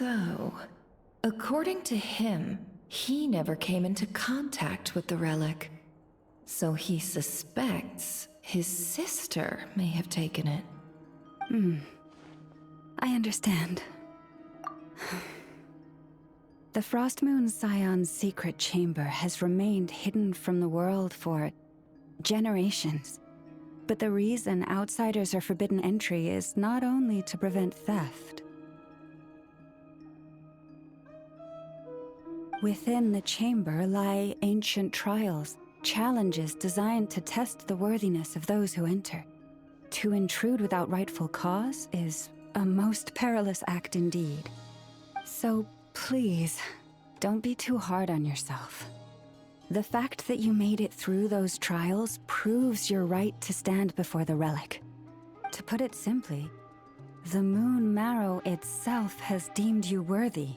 So, according to him, he never came into contact with the relic. So he suspects his sister may have taken it. I understand. The Frostmoon Scion's secret chamber has remained hidden from the world for generations. But the reason outsiders are forbidden entry is not only to prevent theft. Within the chamber lie ancient trials, challenges designed to test the worthiness of those who enter. To intrude without rightful cause is a most perilous act indeed. So please, don't be too hard on yourself. The fact that you made it through those trials proves your right to stand before the relic. To put it simply, the Moon Marrow itself has deemed you worthy.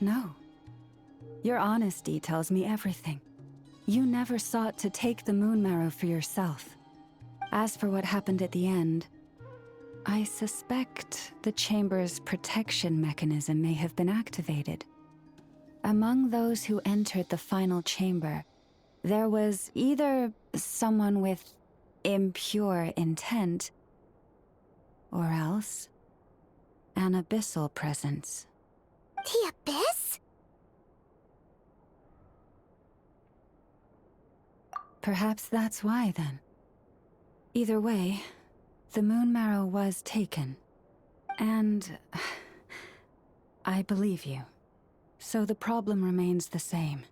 No. Your honesty tells me everything. You never sought to take the Moon Marrow for yourself. As for what happened at the end, I suspect the chamber's protection mechanism may have been activated. Among those who entered the final chamber, there was either someone with impure intent, or else an abyssal presence. The Abyss? Perhaps that's why, then. Either way, the Moon Marrow was taken. And I believe you. So the problem remains the same.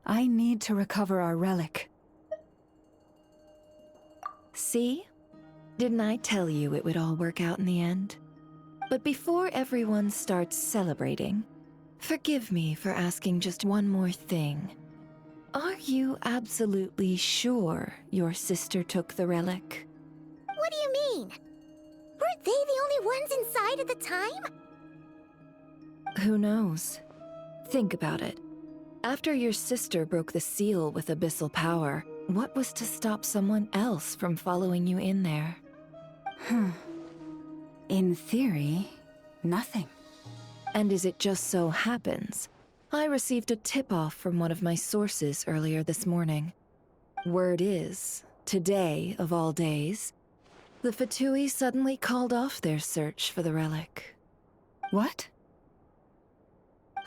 I need to recover our relic. See? Didn't I tell you it would all work out in the end? But before everyone starts celebrating, forgive me for asking just one more thing. Are you absolutely sure your sister took the relic? What do you mean? Weren't they the only ones inside at the time? Who knows? Think about it. After your sister broke the seal with abyssal power, what was to stop someone else from following you in there? In theory, nothing. And as it just so happens, I received a tip-off from one of my sources earlier this morning. Word is, today of all days, the Fatui suddenly called off their search for the relic. What?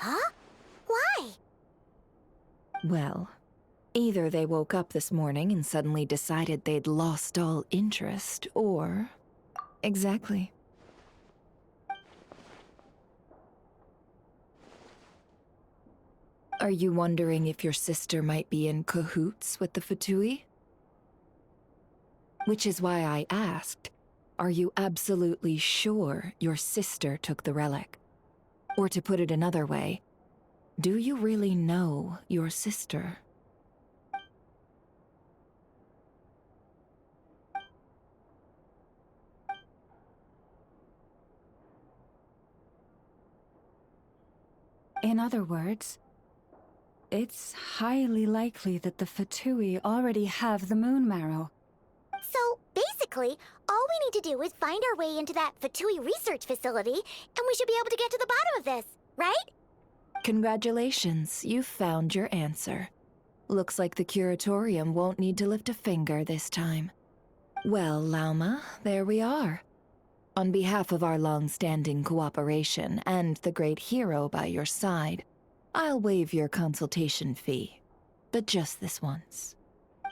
Huh? Why? Well, either they woke up this morning and suddenly decided they'd lost all interest, or... Exactly. Are you wondering if your sister might be in cahoots with the Fatui? Which is why I asked, are you absolutely sure your sister took the relic? Or to put it another way, do you really know your sister? In other words, it's highly likely that the Fatui already have the Moon Marrow. So, basically, all we need to do is find our way into that Fatui research facility, and we should be able to get to the bottom of this, right? Congratulations, you've found your answer. Looks like the curatorium won't need to lift a finger this time. Well, Lauma, there we are. On behalf of our long-standing cooperation and the great hero by your side, I'll waive your consultation fee, but just this once.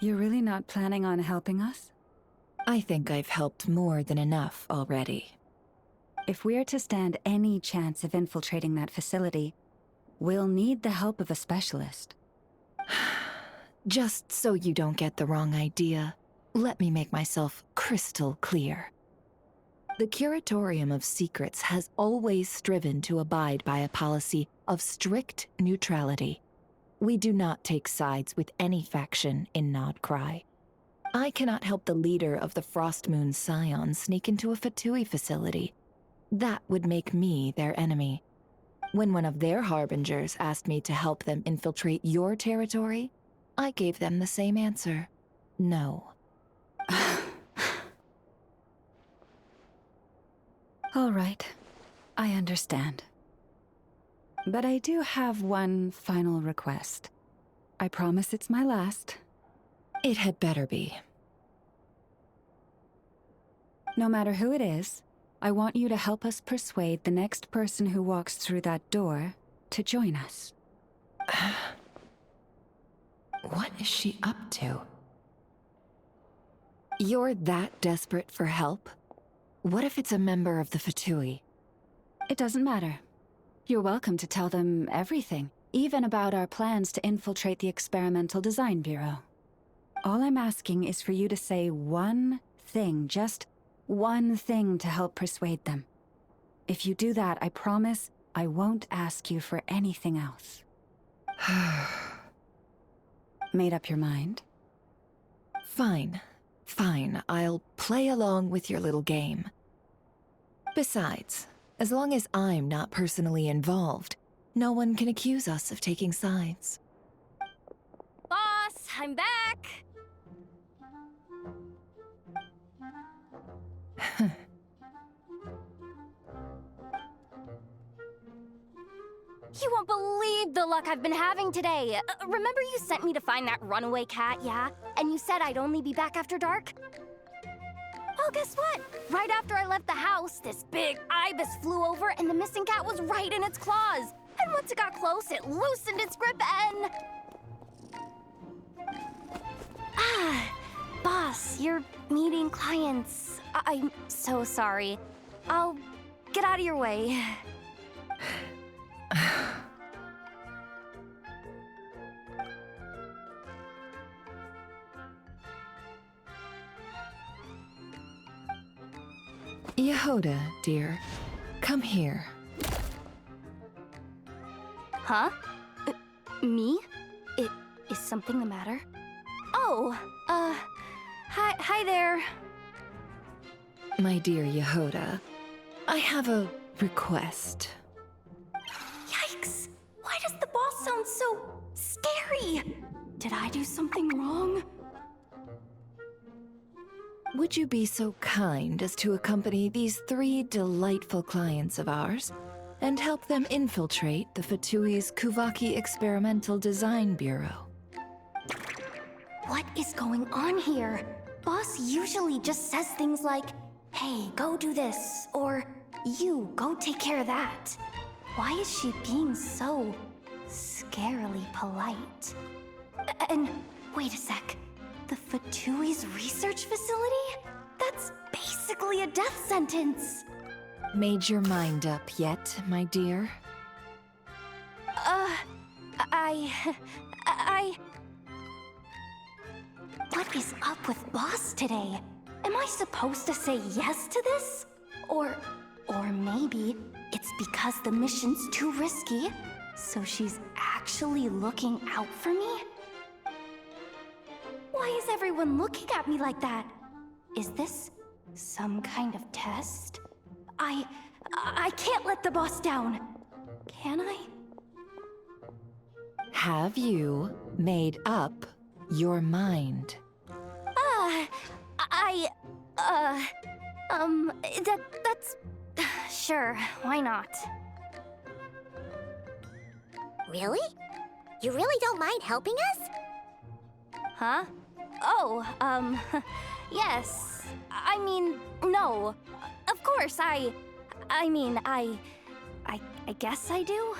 You're really not planning on helping us? I think I've helped more than enough already. If we're to stand any chance of infiltrating that facility, we'll need the help of a specialist. Just so you don't get the wrong idea, let me make myself crystal clear. The Curatorium of Secrets has always striven to abide by a policy of strict neutrality. We do not take sides with any faction in Nodcry. I cannot help the leader of the Frostmoon Scion sneak into a Fatui facility. That would make me their enemy. When one of their harbingers asked me to help them infiltrate your territory, I gave them the same answer. No. All right. I understand. But I do have one final request. I promise it's my last. It had better be. No matter who it is, I want you to help us persuade the next person who walks through that door to join us. What is she up to? You're that desperate for help? What if it's a member of the Fatui? It doesn't matter. You're welcome to tell them everything, even about our plans to infiltrate the Experimental Design Bureau. All I'm asking is for you to say one thing, just one thing to help persuade them. If you do that, I promise I won't ask you for anything else. Made up your mind? Fine. Fine, I'll play along with your little game. Besides, as long as I'm not personally involved, no one can accuse us of taking sides. Boss, I'm back! You won't believe the luck I've been having today. Remember you sent me to find that runaway cat, yeah? And you said I'd only be back after dark? Well, guess what? Right after I left the house, this big ibis flew over and the missing cat was right in its claws. And once it got close, it loosened its grip and... Boss, you're meeting clients. I'm so sorry. I'll get out of your way. Yehoda, dear, come here. Huh? Me? Is something the matter? Oh, hi there. My dear Yehoda, I have a request. Yikes! Why does the boss sound so scary? Did I do something wrong? Would you be so kind as to accompany these 3 delightful clients of ours and help them infiltrate the Fatui's Kuvaki Experimental Design Bureau? What is going on here? Boss usually just says things like, hey, go do this, or you, go take care of that. Why is she being so scarily polite? And wait a sec. The Fatui's research facility? That's basically a death sentence. Made your mind up yet, my dear? What is up with Boss today? Am I supposed to say yes to this? Or maybe it's because the mission's too risky, so she's actually looking out for me? Why is everyone looking at me like that? Is this some kind of test? I can't let the boss down. Can I? Have you made up your mind? That's... Sure, why not? Really? You really don't mind helping us? Huh? Oh, yes. I mean, no. Of course, I guess I do.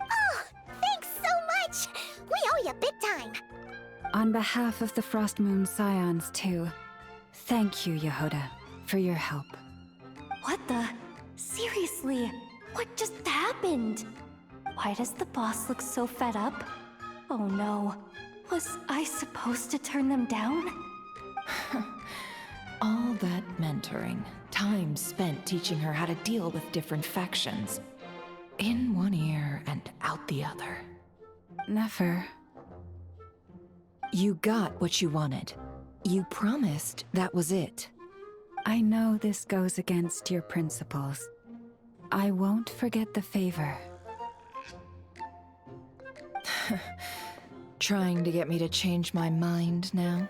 Oh, thanks so much! We owe you big time! On behalf of the Frost Moon Scions, too, thank you, Yehoda, for your help. What the? Seriously, what just happened? Why does the boss look so fed up? Oh no, was I supposed to turn them down? All that mentoring, time spent teaching her how to deal with different factions. In one ear and out the other. Never. You got what you wanted. You promised that was it. I know this goes against your principles. I won't forget the favor. Trying to get me to change my mind now?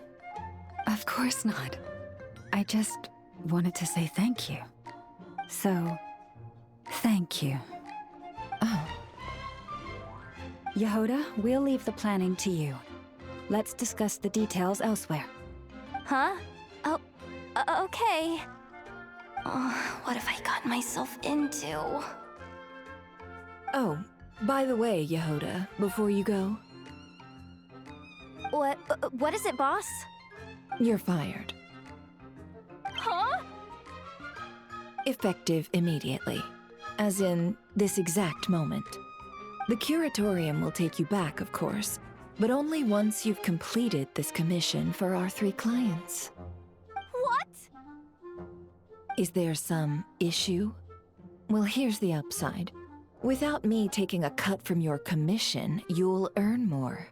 Of course not. I just wanted to say thank you. So, Thank you. Oh, Yehoda, we'll leave the planning to you. Let's discuss the details elsewhere. Huh? Oh, okay. What have I gotten myself into? oh, by the way, Yehoda, before you go, What is it, boss? you're fired. Huh? Effective immediately. As in, this exact moment. The Curatorium will take you back, of course, but only once you've completed this commission for our 3 clients. What? Is there some issue? Well, here's the upside. Without me taking a cut from your commission, you'll earn more.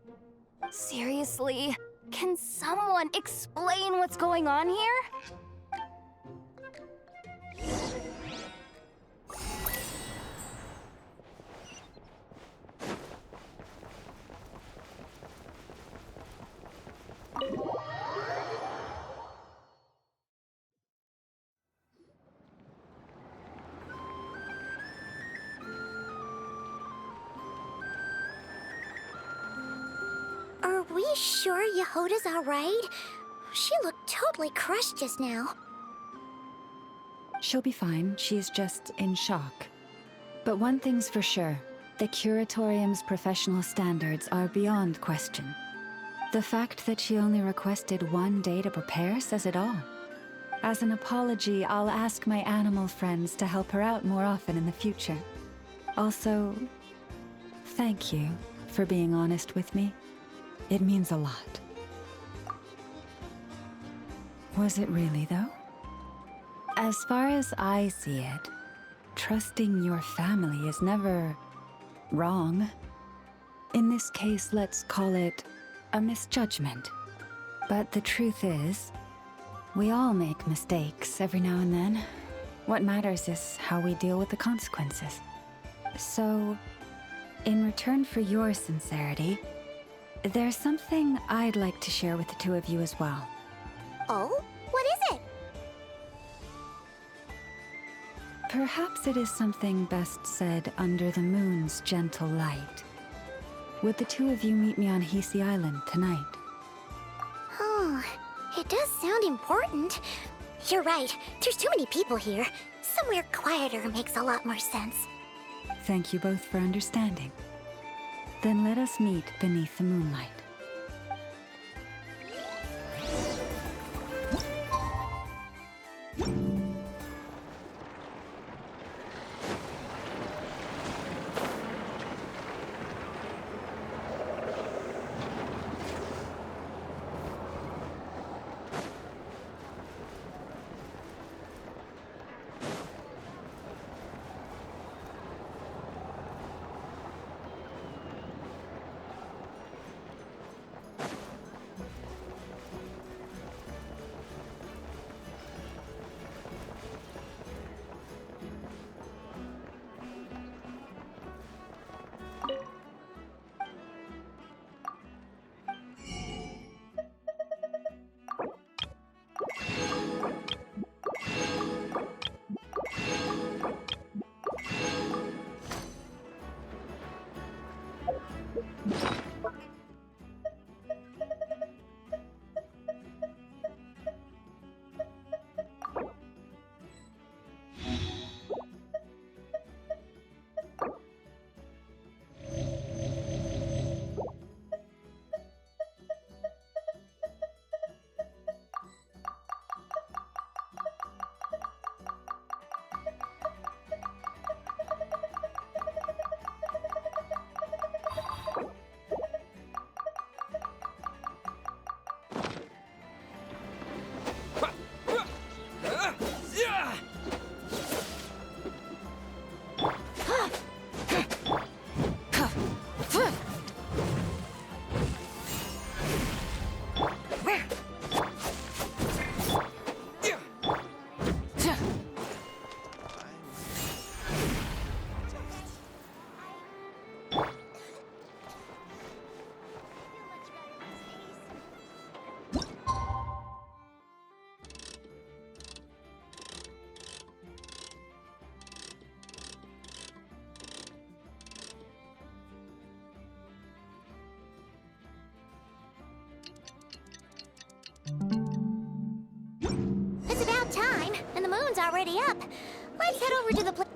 Seriously? Can someone explain what's going on here? Are we sure Yehoda's alright? She looked totally crushed just now. She'll be fine, she's just in shock. But one thing's for sure, the Curatorium's professional standards are beyond question. The fact that she only requested 1 day to prepare says it all. As an apology, I'll ask my animal friends to help her out more often in the future. Also, thank you for being honest with me. It means a lot. Was it really, though? As far as I see it, trusting your family is never wrong. In this case, let's call it a misjudgment. But the truth is, we all make mistakes every now and then. What matters is how we deal with the consequences. So, in return for your sincerity, there's something I'd like to share with the 2 of you as well. Oh? What is it? Perhaps it is something best said under the moon's gentle light. Would the 2 of you meet me on Hisi Island tonight? Oh, it does sound important. You're right, there's too many people here. Somewhere quieter makes a lot more sense. Thank you both for understanding. Then let us meet beneath the moonlight. already up. Let's head over to the place.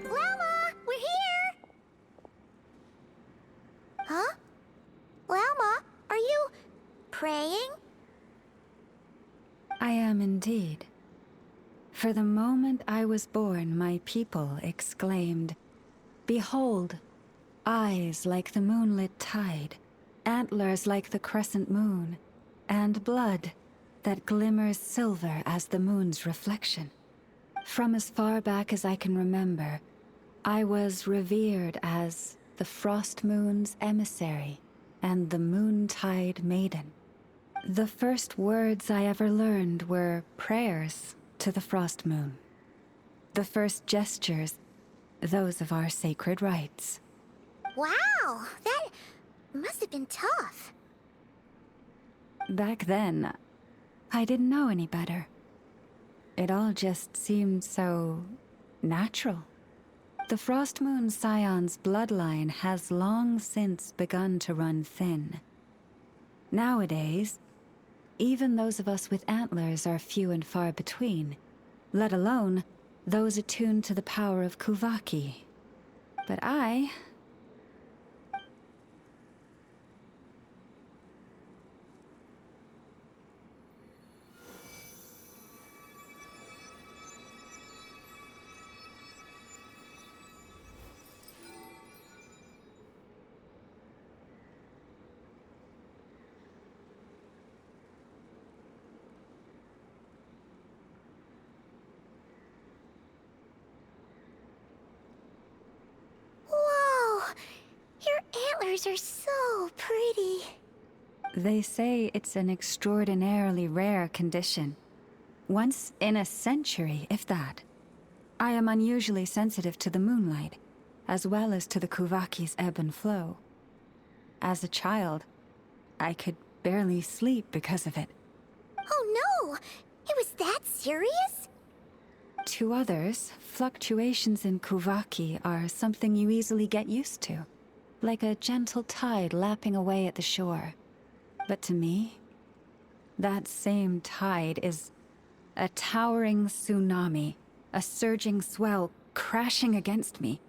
Llama, we're here! Huh? Llama, are you praying? I am indeed. For the moment I was born, my people exclaimed, "Behold, eyes like the moonlit tide, antlers like the crescent moon, and blood that glimmers silver as the moon's reflection." From as far back as I can remember, I was revered as the Frost Moon's emissary and the Moontide Maiden. The first words I ever learned were prayers to the Frost Moon. The first gestures, those of our sacred rites. Wow, that must have been tough. Back then, I didn't know any better. It all just seemed so natural. The Frost Moon Scion's bloodline has long since begun to run thin. Nowadays, even those of us with antlers are few and far between, let alone those attuned to the power of Kuvaki. But I... Whoa, your antlers are so pretty. They say it's an extraordinarily rare condition. Once in a century, if that. I am unusually sensitive to the moonlight, as well as to the Kuvaki's ebb and flow. As a child, I could barely sleep because of it. Oh no, it was that serious? To others, fluctuations in Kuvaki are something you easily get used to, like a gentle tide lapping away at the shore. But to me, that same tide is a towering tsunami, a surging swell crashing against me.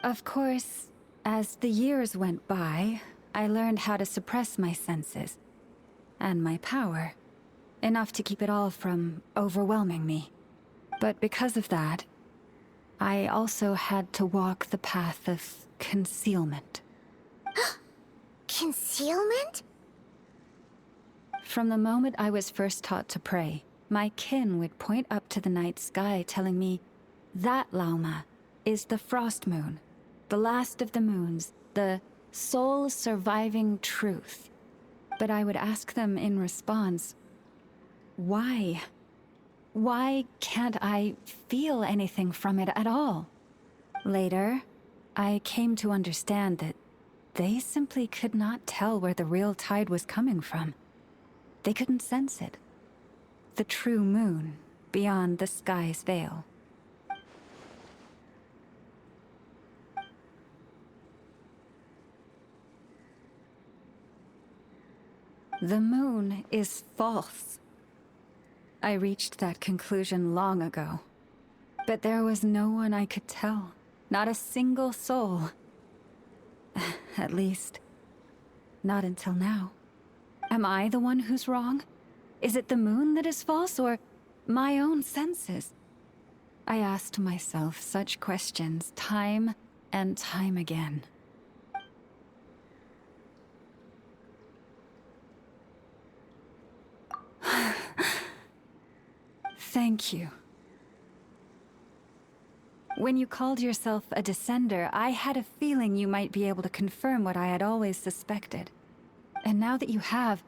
Of course, as the years went by, I learned how to suppress my senses and my power, enough to keep it all from overwhelming me. But because of that, I also had to walk the path of concealment. Concealment? From the moment I was first taught to pray, my kin would point up to the night sky telling me, "That, Lauma, is the Frost Moon, the last of the moons, the sole surviving truth." But I would ask them in response, why? Why can't I feel anything from it at all? Later, I came to understand that they simply could not tell where the real tide was coming from. They couldn't sense it. The true moon beyond the sky's veil. The moon is false. I reached that conclusion long ago. But there was no one I could tell. Not a single soul. At least, not until now. Am I the one who's wrong? Is it the moon that is false, or my own senses? I asked myself such questions time and time again. Thank you. When you called yourself a descender, I had a feeling you might be able to confirm what I had always suspected. And now that you have,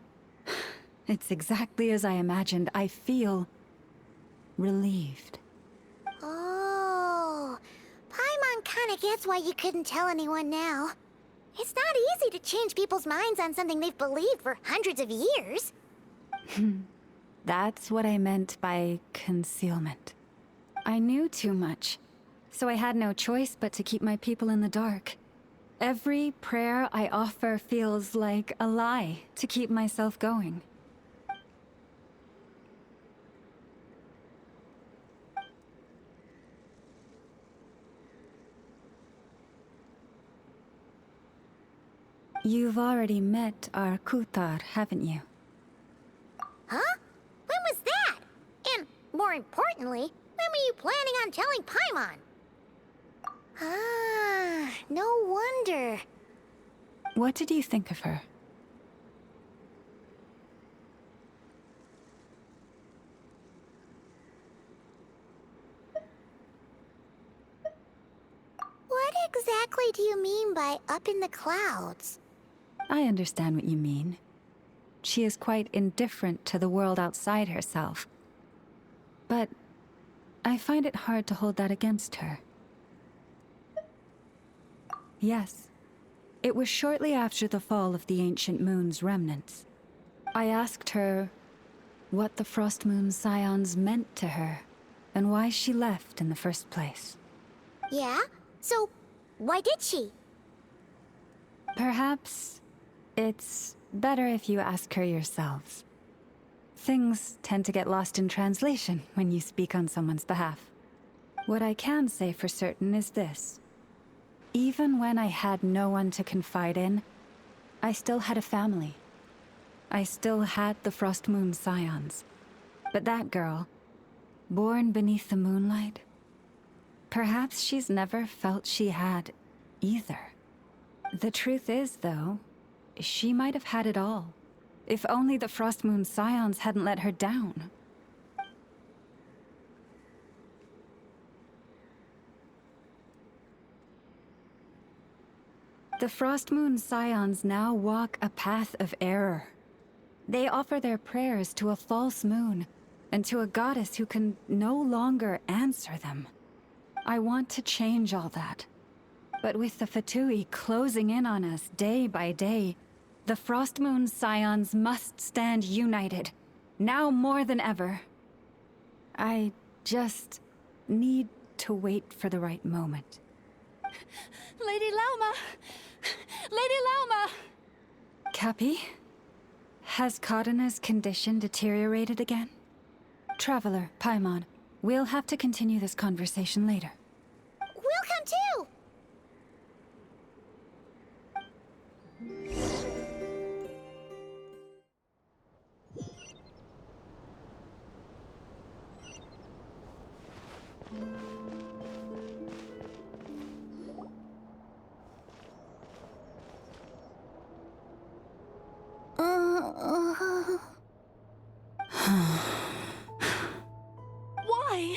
it's exactly as I imagined. I feel relieved. Oh, Paimon kinda gets why you couldn't tell anyone now. It's not easy to change people's minds on something they've believed for hundreds of years. That's what I meant by concealment. I knew too much, so I had no choice but to keep my people in the dark. Every prayer I offer feels like a lie to keep myself going. You've already met our Kutar, haven't you? Huh? When was that? And, more importantly, when were you planning on telling Paimon? Ah, no wonder. What did you think of her? What exactly do you mean by up in the clouds? I understand what you mean. She is quite indifferent to the world outside herself. But I find it hard to hold that against her. Yes, it was shortly after the fall of the ancient moon's remnants. I asked her what the Frost Moon Scions meant to her, and why she left in the first place. Yeah? So, why did she? Perhaps it's better if you ask her yourselves. Things tend to get lost in translation when you speak on someone's behalf. What I can say for certain is this. Even when I had no one to confide in, I still had a family. I still had the Frost Moon Scions. But that girl, born beneath the moonlight, perhaps she's never felt she had either. The truth is, though, she might have had it all. If only the Frost Moon Scions hadn't let her down. The Frost Moon Scions now walk a path of error. They offer their prayers to a false moon, and to a goddess who can no longer answer them. I want to change all that. But with the Fatui closing in on us day by day, the Frost Moon Scions must stand united, now more than ever. I just need to wait for the right moment. Lady Lauma! Lady Lauma! Cappy? Has Kadena's condition deteriorated again? Traveler, Paimon, we'll have to continue this conversation later. We'll come too! Why?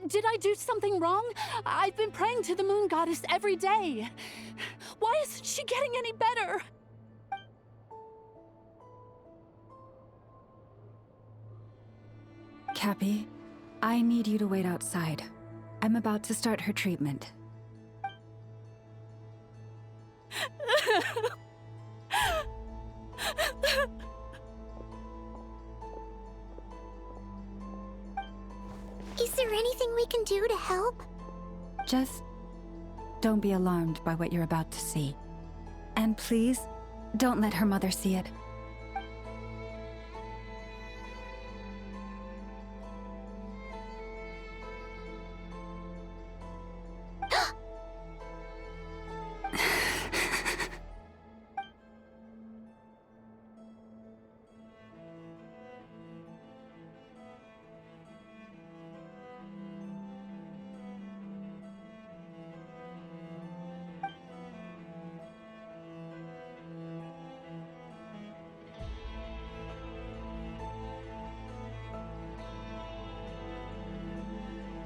Did I do something wrong? I've been praying to the moon goddess every day. Why isn't she getting any better? Cappy, I need you to wait outside. I'm about to start her treatment. we can do to help? Just don't be alarmed by what you're about to see. And please, don't let her mother see it.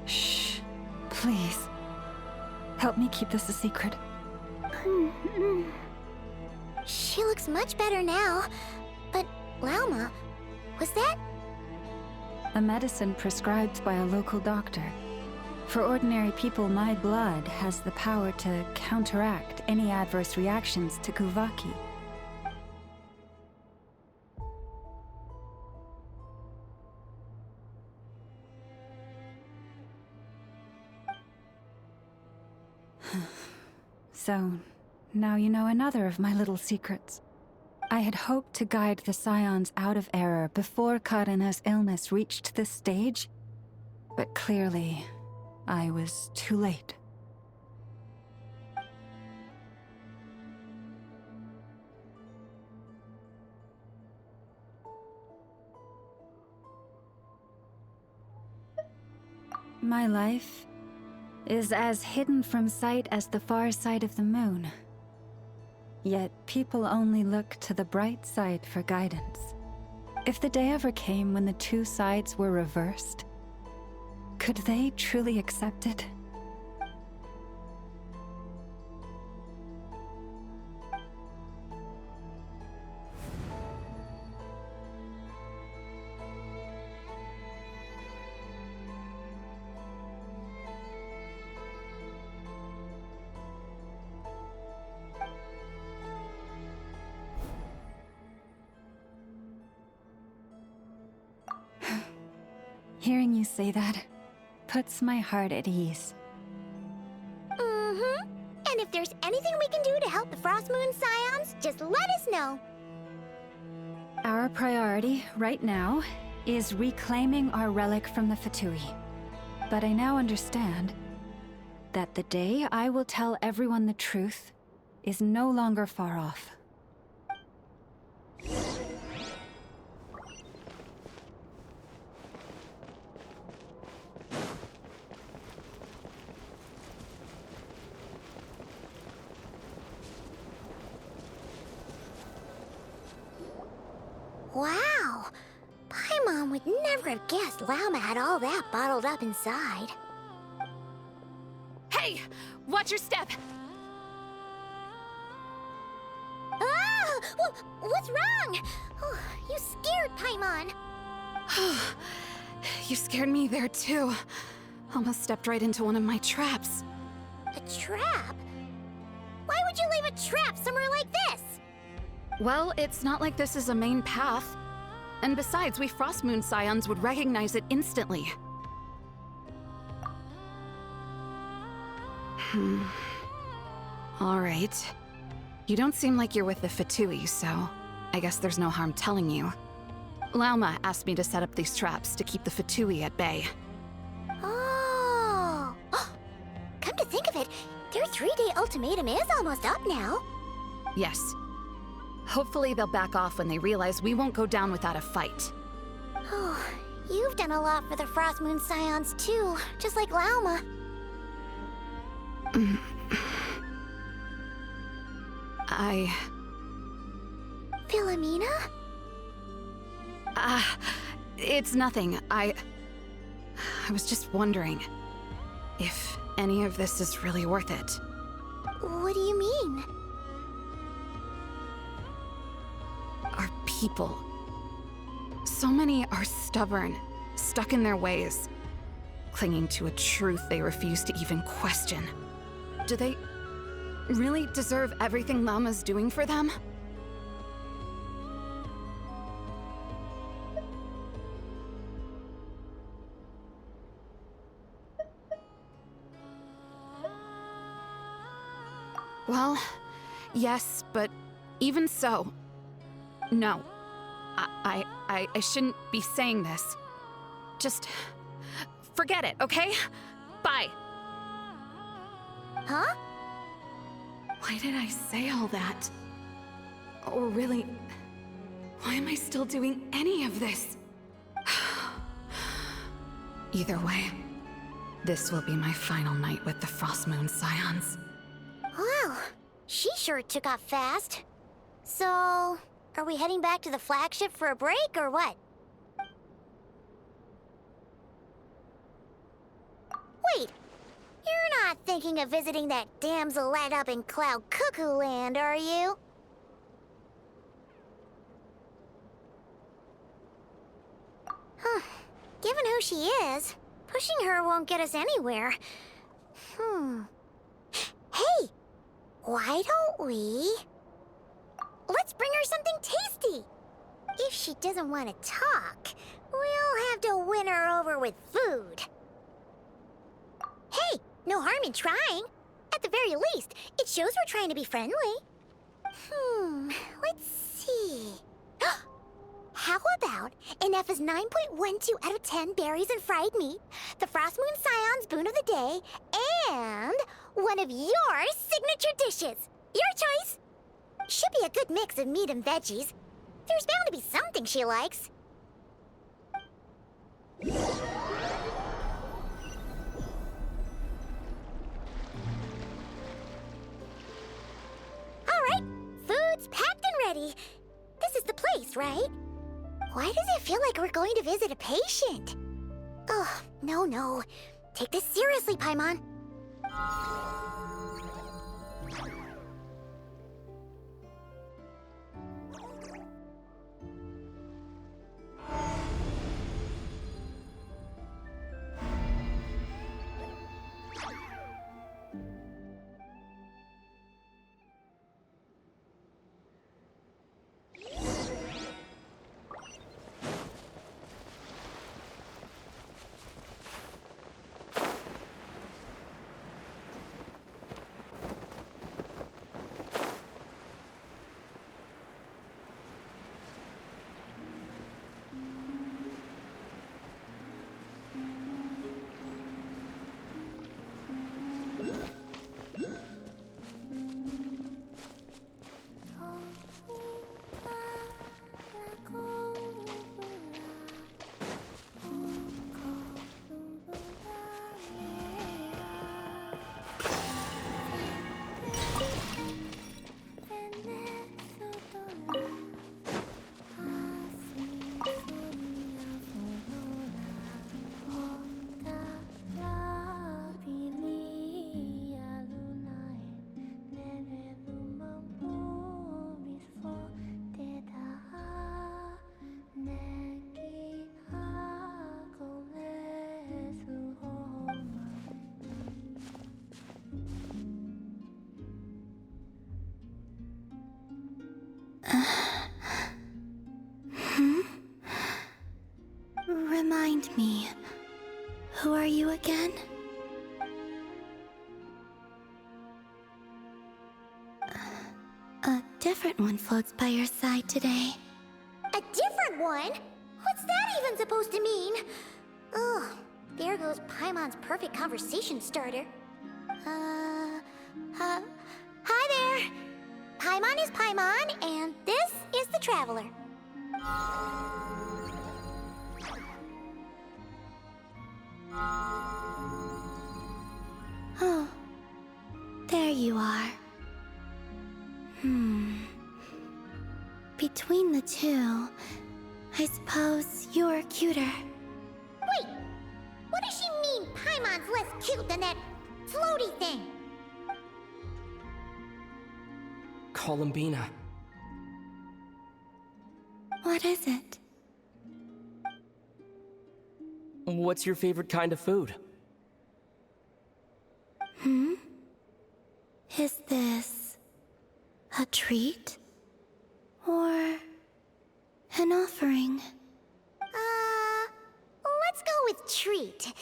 Shh. Please. Help me keep this a secret. She looks much better now. But, Lauma, was that? A medicine prescribed by a local doctor. For ordinary people, my blood has the power to counteract any adverse reactions to Kuvaki. So, now you know another of my little secrets. I had hoped to guide the Scions out of error before Karina's illness reached this stage, but clearly, I was too late. My life is as hidden from sight as the far side of the moon. Yet people only look to the bright side for guidance. If the day ever came when the two sides were reversed, could they truly accept it? Hearing you say that puts my heart at ease. Mm-hmm. And if there's anything we can do to help the Frost Moon Scions, just let us know. Our priority right now is reclaiming our relic from the Fatui. But I now understand that the day I will tell everyone the truth is no longer far off. Wow! Paimon would never have guessed Lauma had all that bottled up inside. Hey! Watch your step! Ah! What's wrong? Oh, you scared Paimon. You scared me there too. Almost stepped right into one of my traps. A trap? Why would you leave a trap somewhere like this? Well, it's not like this is a main path. And besides, we Frostmoon Scions would recognize it instantly. Alright. You don't seem like you're with the Fatui, so I guess there's no harm telling you. Lauma asked me to set up these traps to keep the Fatui at bay. Oh! Come to think of it, their 3-day ultimatum is almost up now. Yes. Hopefully they'll back off when they realize we won't go down without a fight. Oh, you've done a lot for the Frost Moon Scions too, just like Lauma. Philomena? It's nothing. I was just wondering if any of this is really worth it. What do you mean? Our people. So many are stubborn, stuck in their ways, clinging to a truth they refuse to even question. Do they really deserve everything Lauma's doing for them? Well, yes, but even so... No. I shouldn't be saying this. Just... forget it, okay? Bye. Huh? Why did I say all that? Or really... why am I still doing any of this? Either way, this will be my final night with the Frost Moon Scions. Wow, she sure took off fast. So, are we heading back to the flagship for a break, or what? Wait, you're not thinking of visiting that damselette up in Cloud Cuckoo Land, are you? Huh. Given who she is, pushing her won't get us anywhere. Hey! Why don't we... Let's bring her something tasty! If she doesn't want to talk, we'll have to win her over with food. Hey, no harm in trying. At the very least, it shows we're trying to be friendly. Let's see... How about an F's 9.12 out of 10 berries and fried meat, the Frost Moon Scion's boon of the day, and one of your signature dishes? Your choice. Should be a good mix of meat and veggies. There's bound to be something she likes. All right, food's packed and ready. This is the place, right? Why does it feel like we're going to visit a patient? Oh, no. Take this seriously, Paimon. Remind me, who are you again? A different one floats by your side today. A different one? What's that even supposed to mean? Ugh, there goes Paimon's perfect conversation starter. Hi there! Paimon is Paimon, and this is the Traveler. Oh, there you are. Between the two, I suppose you're cuter. Wait! What does she mean Paimon's less cute than that floaty thing? Columbina. What is it? What's your favorite kind of food? Is this a treat? Or an offering? Let's go with treat.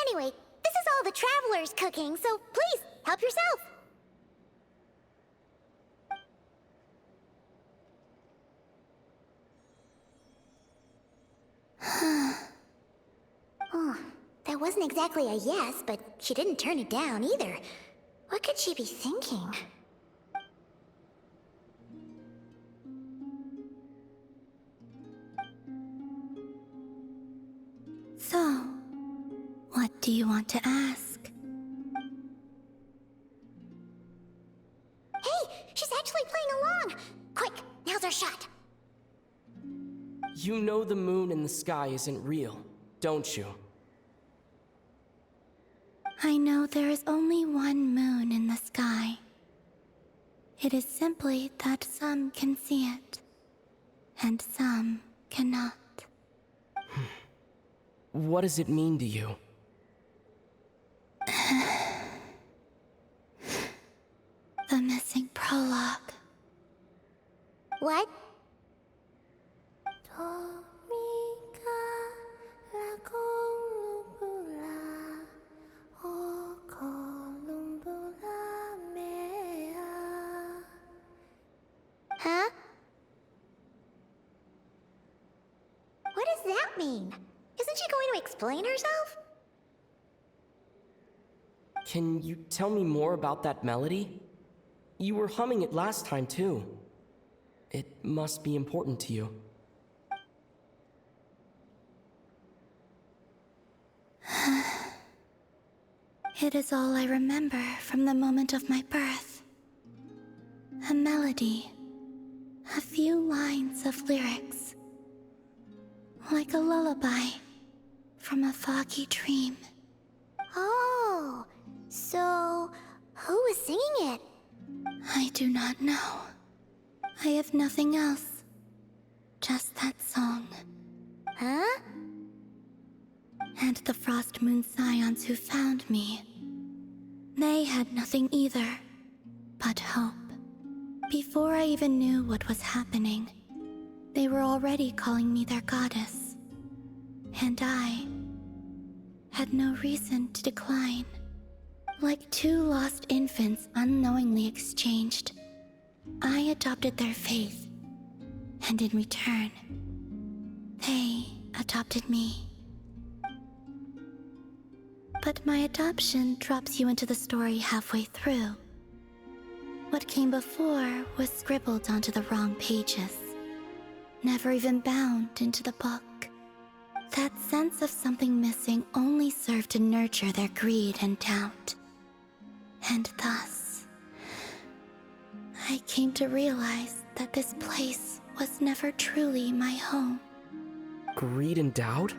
Anyway, this is all the Traveler's cooking, so please, help yourself. That wasn't exactly a yes, but she didn't turn it down either. What could she be thinking? So, what do you want to ask? Hey, she's actually playing along! Quick, now's our shot. You know the moon in the sky isn't real, don't you? I know there is only one moon in the sky. It is simply that some can see it, and some cannot. What does it mean to you? The missing prologue. What? Huh? What does that mean? Isn't she going to explain herself? Can you tell me more about that melody? You were humming it last time, too. It must be important to you. It is all I remember from the moment of my birth. A melody. A few lines of lyrics. Like a lullaby from a foggy dream. Oh, so who was singing it? I do not know. I have nothing else. Just that song. Huh? And the Frost Moon Scions who found me. They had nothing either, but hope. Before I even knew what was happening, they were already calling me their goddess. And I had no reason to decline. Like two lost infants unknowingly exchanged, I adopted their faith. And in return, they adopted me. But my adoption drops you into the story halfway through. What came before was scribbled onto the wrong pages, never even bound into the book. That sense of something missing only served to nurture their greed and doubt. And thus, I came to realize that this place was never truly my home. Greed and doubt?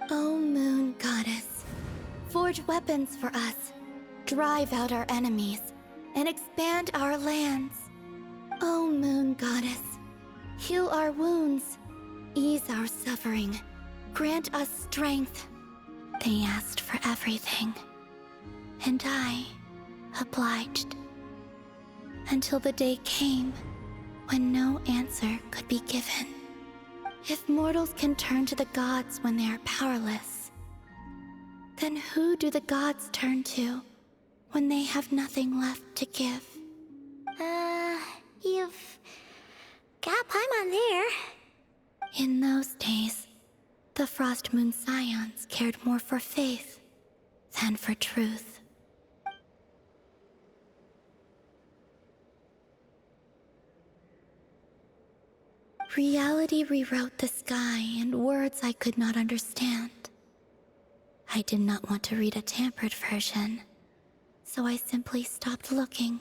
O Moon Goddess, forge weapons for us, drive out our enemies, and expand our lands. O Moon Goddess, heal our wounds, ease our suffering, grant us strength. They asked for everything, and I obliged. Until the day came when no answer could be given. If mortals can turn to the gods when they are powerless, then who do the gods turn to when they have nothing left to give? You've got Paimon there. In those days, the Frost Moon Scions cared more for faith than for truth. Reality rewrote the sky in words I could not understand. I did not want to read a tampered version, so I simply stopped looking.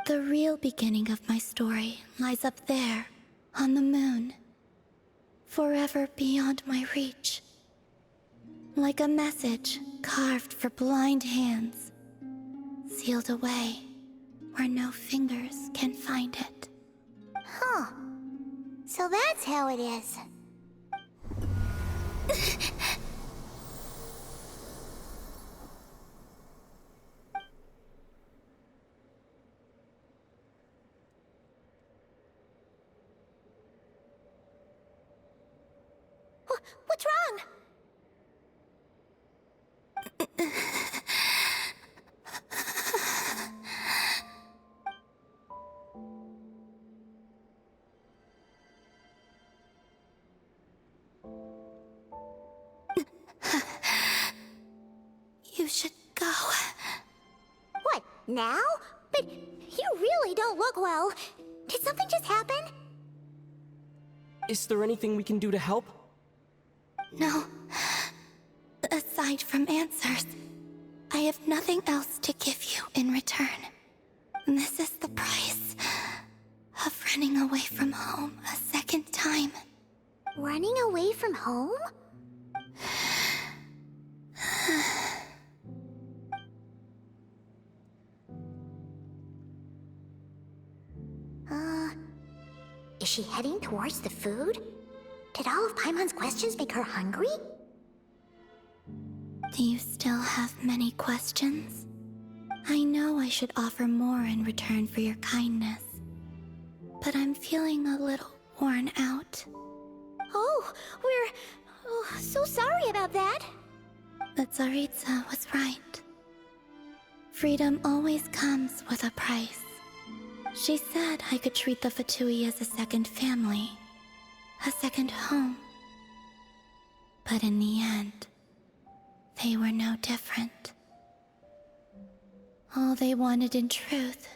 The real beginning of my story lies up there, on the moon, forever beyond my reach. Like a message carved for blind hands, sealed away where no fingers can find it. Huh. So that's how it is. What's wrong? go. What, now? But you really don't look well. Did something just happen? Is there anything we can do to help? No. Aside from answers, I have nothing else to give you in return. This is the price of running away from home a second time. Running away from home? Is she heading towards the food? Did all of Paimon's questions make her hungry? Do you still have many questions? I know I should offer more in return for your kindness, but I'm feeling a little worn out. Oh, we're so sorry about that. The Tsaritsa was right. Freedom always comes with a price. She said I could treat the Fatui as a second family, a second home. But in the end, they were no different. All they wanted in truth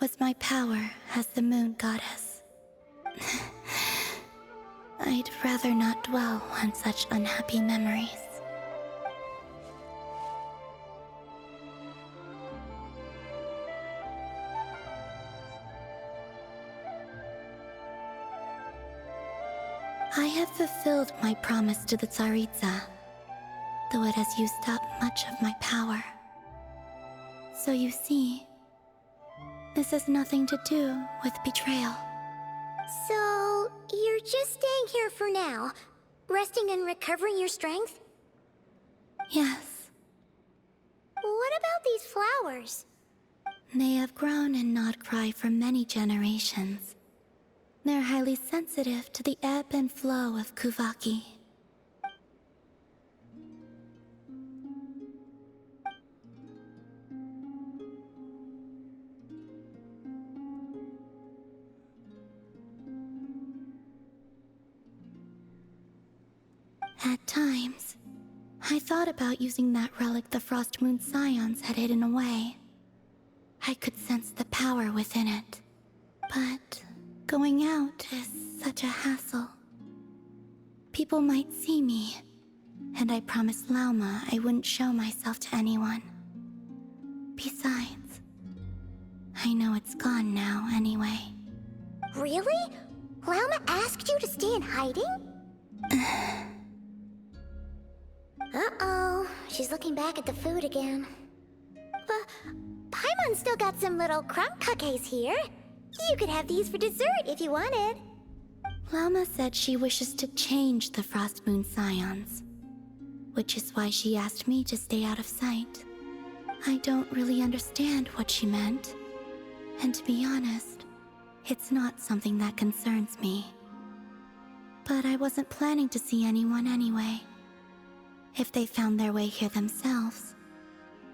was my power as the moon goddess. I'd rather not dwell on such unhappy memories. I have fulfilled my promise to the Tsaritsa, though it has used up much of my power. So you see, this has nothing to do with betrayal. So, you're just staying here for now, resting and recovering your strength? Yes, What about these flowers? they have grown in Nod Cry for many generations. They're highly sensitive to the ebb and flow of Kuvaki. At times, I thought about using that relic the Frost Moon Scions had hidden away. I could sense the power within it. But going out is such a hassle. People might see me, and I promised Lauma I wouldn't show myself to anyone. Besides, I know it's gone now anyway. Really? Lauma asked you to stay in hiding? Uh-oh, she's looking back at the food again. But Paimon's still got some little crumb cookies here. You could have these for dessert if you wanted. Lauma said she wishes to change the Frost Moon Scions, which is why she asked me to stay out of sight. I don't really understand what she meant, and to be honest, it's not something that concerns me. But I wasn't planning to see anyone anyway. If they found their way here themselves,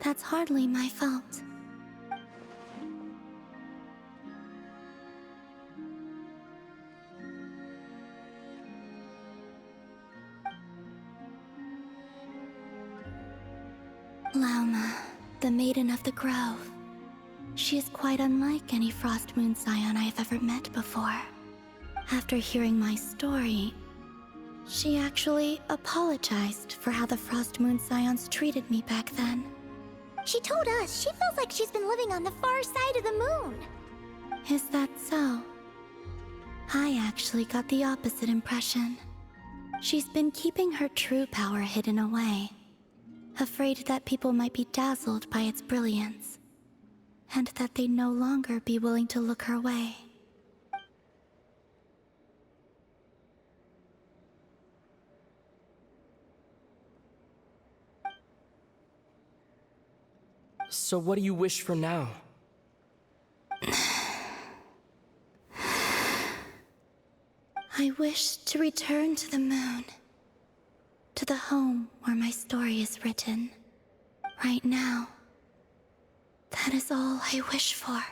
that's hardly my fault. Lauma, the Maiden of the Grove. She is quite unlike any Frost Moon Scion I have ever met before. After hearing my story, she actually apologized for how the Frost Moon Scions treated me back then. She told us she feels like she's been living on the far side of the moon. Is that so? I actually got the opposite impression. She's been keeping her true power hidden away, afraid that people might be dazzled by its brilliance, and that they'd no longer be willing to look her way. So what do you wish for now? I wish to return to the moon, to the home where my story is written. Right now, that is all I wish for.